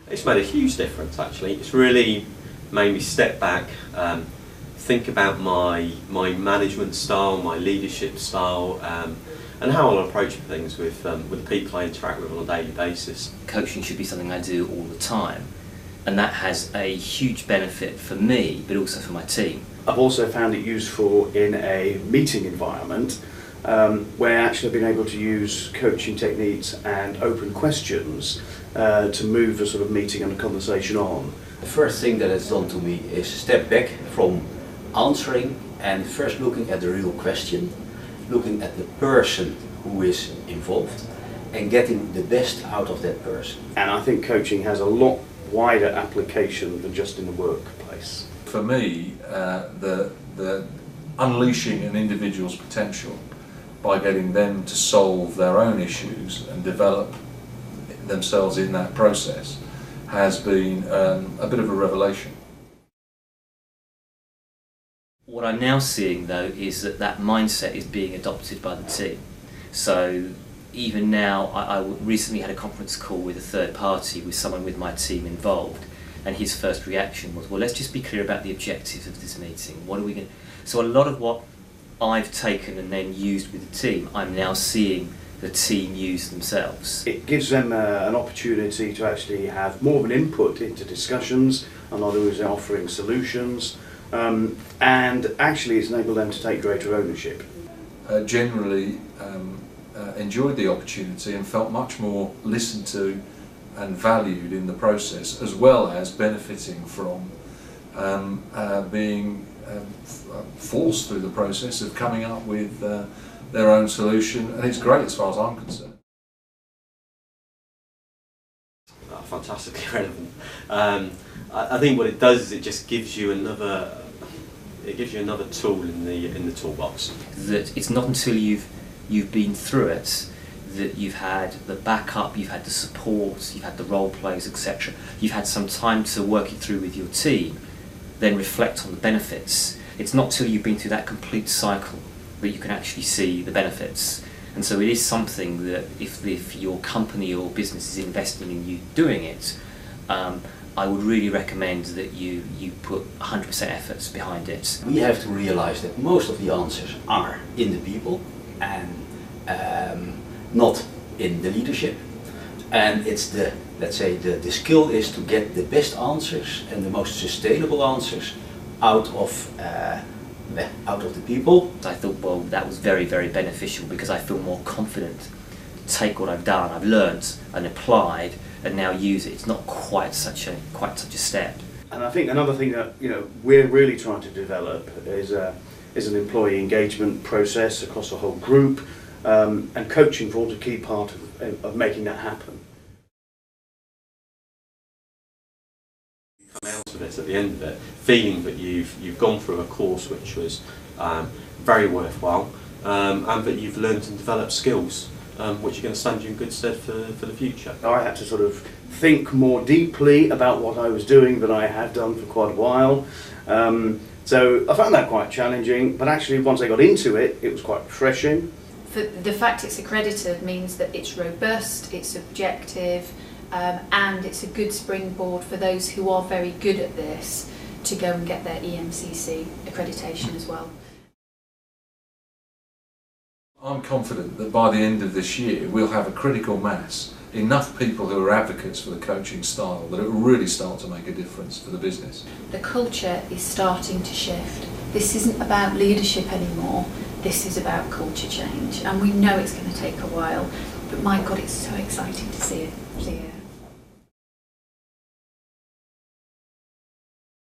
It's made a huge difference actually. It's really made me step back, think about my management style, my leadership style, and how I'll approach things with the people I interact with on a daily basis. Coaching should be something I do all the time, and that has a huge benefit for me, but also for my team. I've also found it useful in a meeting environment where actually I've been able to use coaching techniques and open questions to move a sort of meeting and a conversation on. The first thing that it's done to me is step back from answering and first looking at the real question, looking at the person who is involved and getting the best out of that person. And I think coaching has a lot wider application than just in the workplace. For me, the unleashing an individual's potential by getting them to solve their own issues and develop themselves in that process has been a bit of a revelation. What I'm now seeing though is that mindset is being adopted by the team. So even now, I recently had a conference call with a third party with someone with my team involved, and his first reaction was, well, let's just be clear about the objectives of this meeting. What are we going to... So a lot of what I've taken and then used with the team, I'm now seeing the team use themselves. It gives them an opportunity to actually have more of an input into discussions, and others are offering solutions, and actually it's enabled them to take greater ownership. Generally enjoyed the opportunity and felt much more listened to and valued in the process, as well as benefiting from being forced through the process of coming up with their own solution, and it's great as far as I'm concerned. Fantastically relevant. I think what it does is it just gives you another tool in the toolbox. That it's not until you've been through it that you've had the backup, you've had the support, you've had the role plays, etc. You've had some time to work it through with your team, then reflect on the benefits. It's not till you've been through that complete cycle that you can actually see the benefits. And so it is something that if your company or business is investing in you doing it, I would really recommend that you put 100% efforts behind it. We have to realize that most of the answers are in the people and not in the leadership. And it's let's say the skill is to get the best answers and the most sustainable answers out of the people. I thought, well, that was very, very beneficial because I feel more confident to take what I've done, I've learnt and applied, and now use it. It's not quite such a step. And I think another thing that we're really trying to develop is an employee engagement process across the whole group, and coaching forms a key part of making that happen. Come out of it at the end of it, feeling that you've gone through a course which was very worthwhile, and that you've learned and developed skills which are going to stand you in good stead for the future. I had to sort of think more deeply about what I was doing than I had done for quite a while. So I found that quite challenging, but actually once I got into it, it was quite refreshing. The fact it's accredited means that it's robust, it's objective, and it's a good springboard for those who are very good at this to go and get their EMCC accreditation as well. I'm confident that by the end of this year we'll have a critical mass, enough people who are advocates for the coaching style that it will really start to make a difference for the business. The culture is starting to shift. This isn't about leadership anymore, this is about culture change, and we know it's going to take a while, but my God, it's so exciting to see it.